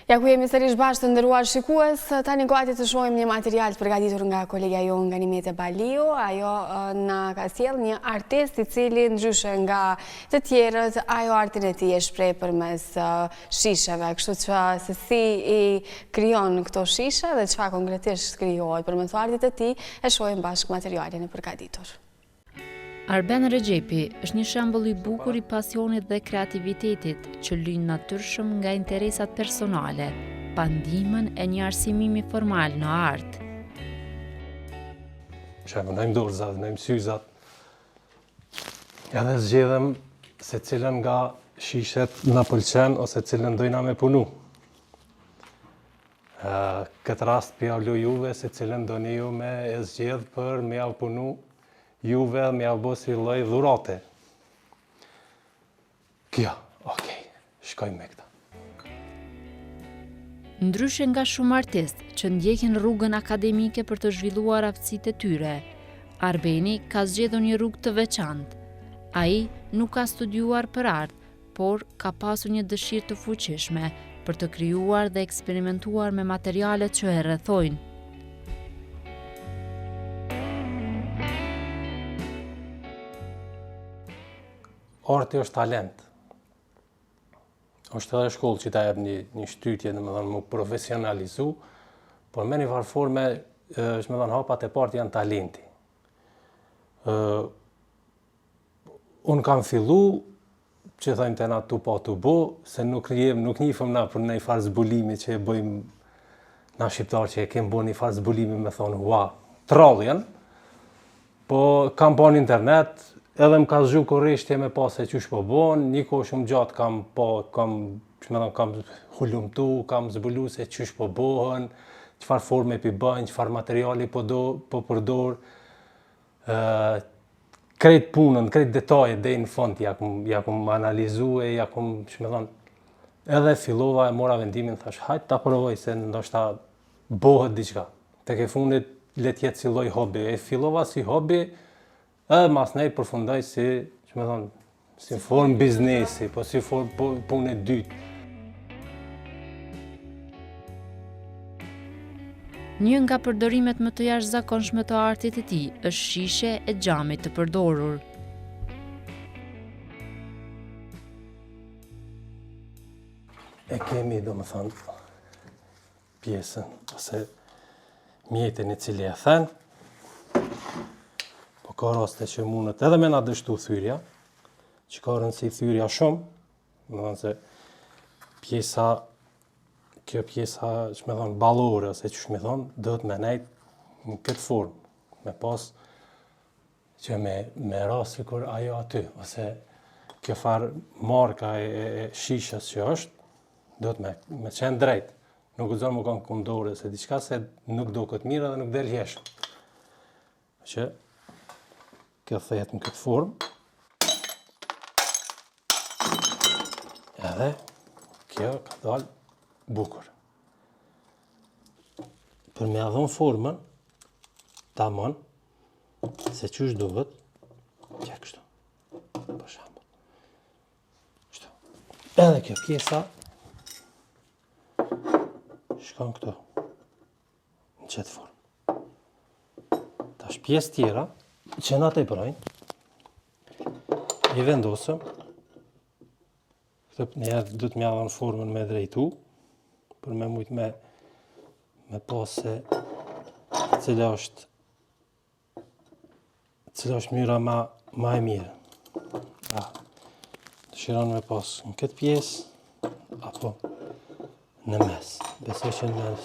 Ja ku jemi sërish bashkë të ndëruar shikues, tani gati të shohim një material të përgatitur nga kolegja jo nga Nimete Baliu. Ajo na ka sjell një artist i cili ndryshe nga të tjerët, ajo artin e tij e shpreh përmes shisheve, kështu që se si i krijon këto shishe dhe çfarë konkretisht krijohet përmes artit të tij, e shohim bashkë materialin e përgatitur. Arben Rexhepi është një shembull i bukur i pasionit dhe kreativitetit që lyn natyrshëm nga interesat personale, pa ndihmën e një arsimimi formal në art. Nëjmë dorëzat, nëjmë syzat, edhe zgjedhem se cilën nga shishet na pëlqen ose cilën dojna me punu. Këtë rast pjallu juve se cilën doni ju me e zgjedh për me javë punu juve me abo si lloj dhurate. Kjo, okej, shkojmë me këta. Ndryshe nga shumë artistë që ndjekin rrugën akademike për të zhvilluar aftësitë e tyre, Arbeni ka zgjedhur një rrugë të veçantë. Ai nuk ka studiuar për art, por ka pasur një dëshirë të fuqishme për të krijuar dhe eksperimentuar me materialet që e rrethojnë. Arti është talent. Është edhe shkollë që ta jep një shtytje, domethënë mu profesionalizu, por me një farë forme, domethënë hapat e parë janë talenti. Unë kam fillu, që thajmë të na tu pa tu bo, se nuk njifëm na për një farë zbulimi që e bëjmë na shqiptarë që e kemë bo një farë zbulimi me thonë, ua, tralljen, po kam pa në internet, edhe më ka zgju korrishtje me pas se qysh po bon, një kohë shumë gjatë kam hulumtu, kam zbulu se qysh po bohen, qëfar forme pi bëjnë, qëfar materiali po përdor, krejt punën, krejt detajet dhe në fund ja kum analizu e ja kum, edhe fillova e mora vendimin, thash, hajt ta provoj se ndoshta bohet diçka. Tek e fundit let jetë si lloj hobi, e fillova si hobi, edhe mas nej përfundoj si formë biznesi, po si formë punë e dytë. Një nga përdorimet më të jashtëzakonshme të artit të tij është shishe e xhamit të përdorur. E kemi, domethënë, pjesën ose mjetin i cili e then, ka raste që mundet edhe me na dështu thyrja, që ka rëndësi thyrja shumë, më thonë se kjo pjesa që me thonë ballore, ose që me thonë, dhët me nejtë në këtë formë, me pas që me rasti kur ajo aty, ose kjo farë marka e shishës që është, dhët me qenë drejtë, nuk u zonë më kanë kundore, se diçka se nuk do këtë mirë dhe nuk del jeshtë. Që kjo thejet në këtë formë. Edhe kjo ka dalë bukur. Për me adhon formën, tamam, se qysh duhet, që kështu, për shembull. Kështu. Edhe kjo pjesa shkon këtu, në qëtë formë. Tash pjesë tjera, që na të i brojnë, i vendosëm, njerë du të mjallën formën me drejtu, për me mujtë me pas se cila është myra ma e mirë. Dëshiron me pas në këtë pjesë, apo në mes. Besoj që në mes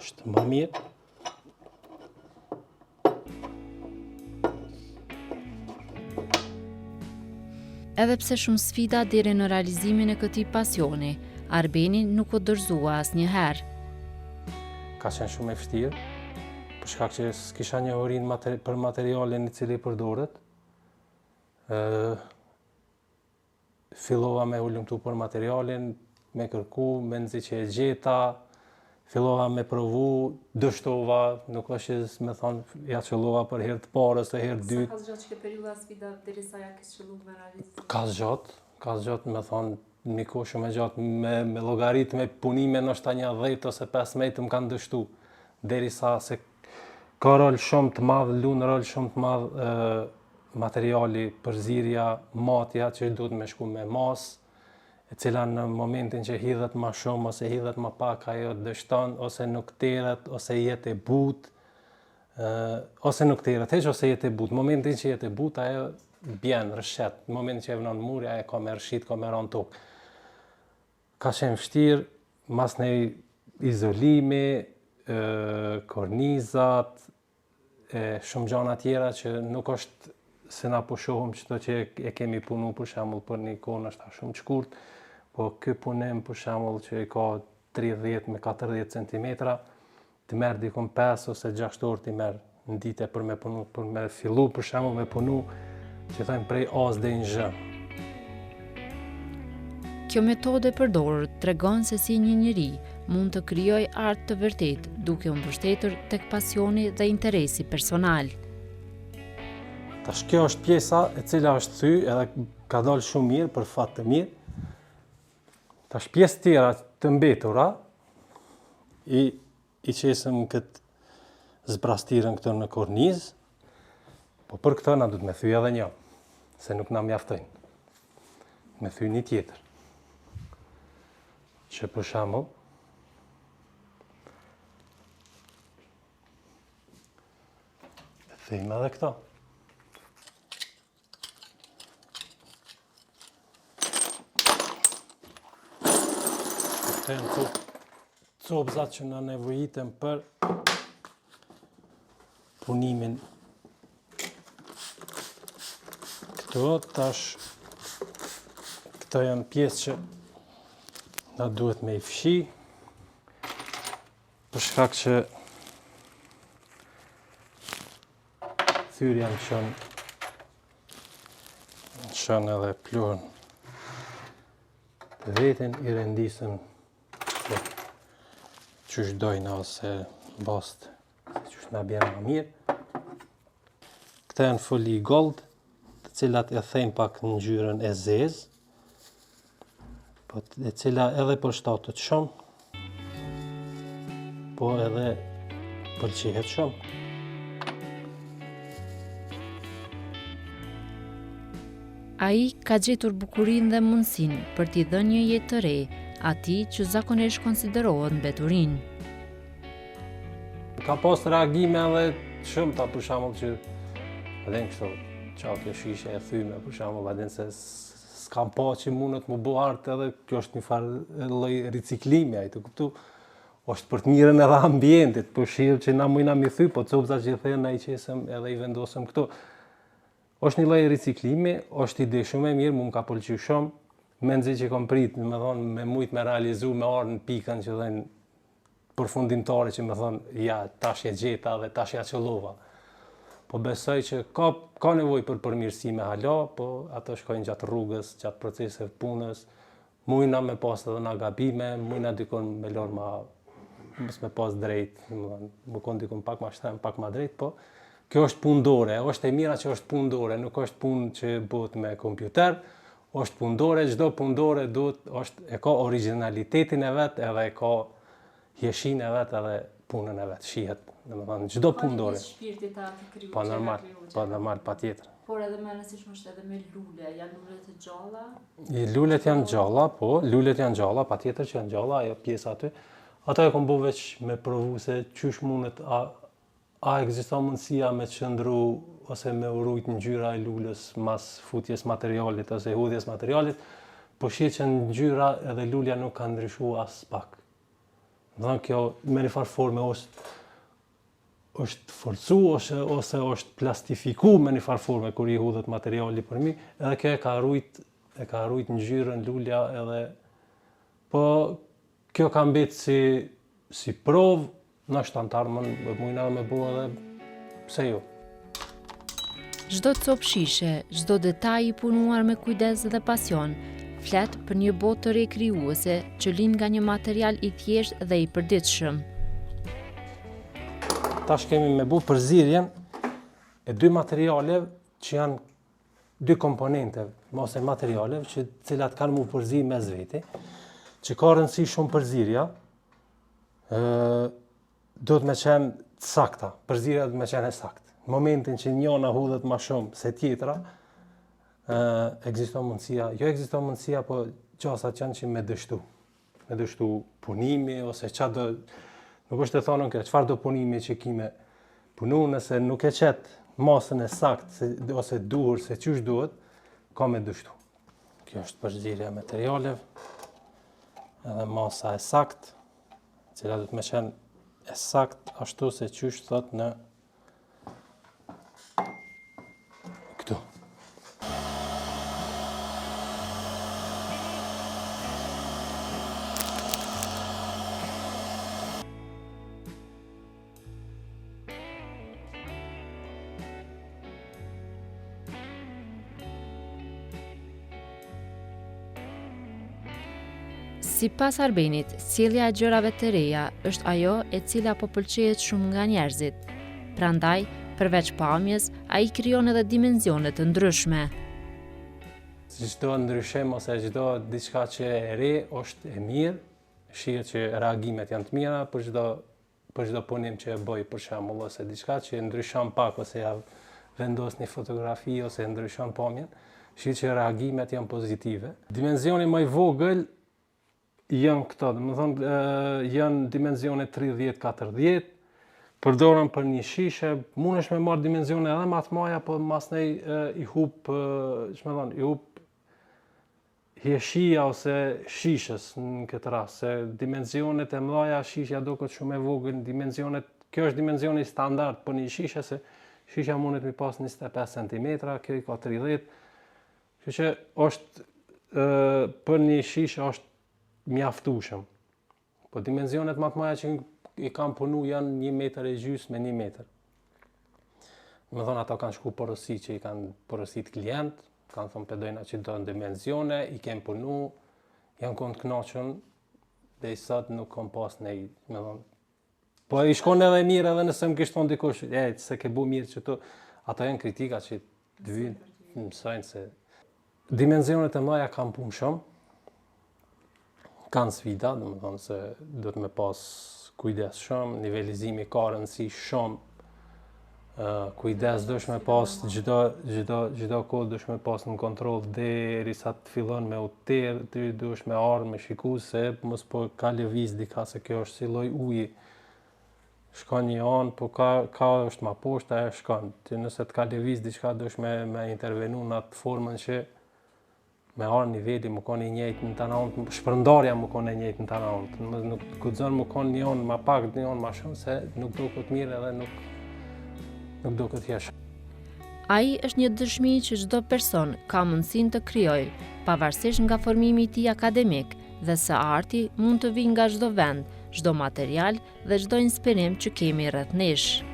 është ma mirë. Edhe pse shumë sfida deri në realizimin e këtij pasioni, Arbeni nuk u dorëzua asnjëherë. Ka qenë shumë e vështirë, për shkak që s'kisha njohurinë për materialin i cili përdoret. Fillova me hulumtu për materialin, me kërku, me nxit që e gjeta, fillova me provu, dështova, nuk është që me thonë, ja qëllova për herë të parë ose herë dytë. Sa ka zgjatë që periudha sfida derisa ja ke qëlluar me realizim? Ka zgjatë me thonë një kohë shumë e gjatë me llogaritë me punime ndoshta një 10 ose 15 më kanë dështu derisa se ka rol shumë të madh, lunë rol shumë të madh materiali, përzierja, matja që duhet me shku me mas, e cila në momentin që hidhet ma shumë ose hidhet ma pak ajo dështon ose nuk terret ose jetë e butë, ose nuk terret heq ose jetë e butë. Momentin që jetë e butë ajo bjen rrshet. Në momentin që e vënon muri ajo ka me rrshit, ka me ran tokë. Ka qenë vështirë mas në izolimi, kornizat, shumë gjana tjera që nuk është se na po shohim çdo që e kemi punu për shembull për një kohë është shumë të shkurt, po ky punim për shembull që ka 30 me 40 cm, të merr dikon 5 ose 6 orë të merr në ditë për me punu, për me fillu për shembull me punu, që thajmë prej as deri në zh. Kjo metodë e përdorur tregon se si një njeri mund të krijojë art të vërtet, duke u mbështetur tek pasioni dhe interesi personal. Tash kjo është pjesa e cila është thy edhe ka dalë shumë mirë për fat të mirë. Tash pjesë tjera të mbetura i qesëm këtë zbrastirën këto në kornizë, po për këto na duhet me thy edhe një, se nuk na mjaftojnë. Me thy një tjetër. Që për shembull thyjmë edhe këto. Këto janë copëzat që na nevojiten për punimin. Këto tash këto janë pjesë që na duhet me i fshi për shkak që thyrja në qënë edhe pluhën të vetin, i rendisën qysh dojna ose bast, qysh na bjerë më mirë. Këta janë foli gold, të cilat e thejmë pak në ngjyrën e zezë, po e cila edhe përshtatet shumë, po edhe pëlqehet shumë. Ai ka gjetur bukurinë dhe mundësinë për t'i dhënë një jetë të re atij që zakonisht konsiderohet mbeturinë. Ka pas reagime edhe shumë ta për shembull që edhe kështu çao shishe e thyme për shembull, vadin se s'kam pa që mundet më bëu art edhe kjo është një farë lloj riciklimi ai, të kuptu. Është për të mirën edhe ambientit, po shihet që na mujna mi thy, po copëzat që thënë ai qesëm edhe i vendosëm këtu. Është një lloj riciklimi, është ide shumë e mirë, më ka pëlqyer shumë. Mendoj që kam prit, më thon, me mujt me realizu me ardh në pikën që dhën përfundimtare që më thon, ja, tash e gjeta dhe tash ja qëllova. Po besoj që ka nevojë për përmirësime hala, po ato shkojnë gjatë rrugës, gjatë proceseve punës. Mujna me pas edhe na gabime, mujna dikon me lor ma mos me pas drejt, më kon dikon pak ma shtem, pak ma drejt, po kjo është punë dore, është e mira që është punë dore, nuk është punë që bëhet me kompjuter, është punë dore, çdo punë dore e ka originalitetin e vet, edhe e ka hjeshin e vet, edhe punën e vet, shihet, domethënë çdo punë dore. Po normal, patjetër. Por edhe më rëndësishme është edhe me lule, janë lule të gjalla? Lulet janë gjalla, po, lulet janë gjalla, patjetër që janë gjalla, ajo pjesa aty. Ato e kam bëu veç me provu se çysh mundet a ekziston mundësia me qëndru ose me urujt ngjyra e lulës mas futjes materialit ose hudhjes materialit, po shihet që ngjyra edhe lulja nuk ka ndryshuar as pak. Domethënë kjo me një farë forme është forcu ose është plastifiku me një farë forme kur i hudhet materiali për mi, edhe kjo e ka rujt ngjyrën lulja edhe po kjo ka mbet si provë. Në shtantar mujna me bu edhe pse jo. Çdo copë shishe, çdo detaj i punuar me kujdes dhe pasion, flet për një botë të re krijuese që lind nga një material i thjeshtë dhe i përditshëm. Tash kemi me bu përzierjen e dy materialeve që janë dy komponente, ose materialeve, cilat kanë mu përzi mes veti, që ka rëndësi shumë përzirja, do të me qenë sakta, përzirja do të me qenë e saktë. Në momentin që njëna hudhet ma shumë se tjetra, ekziston mundësia, po gjasat janë që me dështu punimi, ose nuk është të thonë në çfarë do punimi që kime punu, nëse nuk e qetë masën e saktë, ose duhur se qysh duhet, ka me dështu. Kjo është përzirja materialeve, edhe masa e saktë, cila do të me qenë e saktë, ashtu se qysh thot në këtu. Si pas Arbenit, sjellja e gjërave të reja është ajo e cila po pëlqejet shumë nga njerëzit. Prandaj, përveç pamjes, ai krijon edhe dimensione të ndryshme. Çdo ndryshim ose çdo diçka që e re është e mirë, shihet që reagimet janë të mira për çdo punim që e bëj, për shembull, ose diçka që ndryshon pak ose ja vendos një fotografi ose ndryshon pamjen, shihet që reagimet janë pozitive. Dimensioni më i vogël janë këto, janë dimensione 30-40, përdoren për një shishe, mundesh me marrë dimensione edhe më të mëdha, po masnej i hup hieshia ose shishës në këtë rast, se dimensionet e mëdha shishja duket shumë e vogël, kjo është dimensioni standard për një shishe, se shisha mundet mi pas 25 cm, kjo i ka 30, kështu që është për një shishe është mjaftueshëm. Po dimensionet më të mëdha që i kam punu janë 1,5 metër me 1 metër. Me thonë ata kanë shku porosi që i kanë porosit klient, kanë thonë pedojna që do në dimensione, i kem punu, janë konë të knaqën, dhe i sot nuk kom pas nej, me thonë. Po i shkon edhe mirë edhe nëse më kishtë thonë dikush, se ke bu mirë që to, ata janë kritika që të vynë, mësojnë se dimensionet e mëdha kam punë shumë, kanë sfida, dhe më thonë se do të me pas kujdes shumë, nivelizimi ka rëndësi shumë, kujdes dush me pas, gjdo kohë dush me pas në kontrol derisa të fillon me uter, ty dush me ardhë, me shiku, se mos po ka lëviz dika, se kjo është si lloj uji. Shkon një anë, po ka është ma poshtë, ajo shkon. Ty nëse të ka lëviz diçka dush me intervenu në atë formën që me arë niveli më konë i njëjtë në të anët, shpërndarja më konë e njëjtë në të anët. Nuk guxon më konë një anë ma pak, një anë ma shumë, se nuk do këtë mirë edhe nuk do këtë jeshtë. Ai është një dëshmi që çdo person ka mundësinë të krijojë, pavarësisht nga formimi i tij akademik, dhe se arti mund të vijë nga çdo vend, çdo material dhe çdo inspirim që kemi rreth nesh.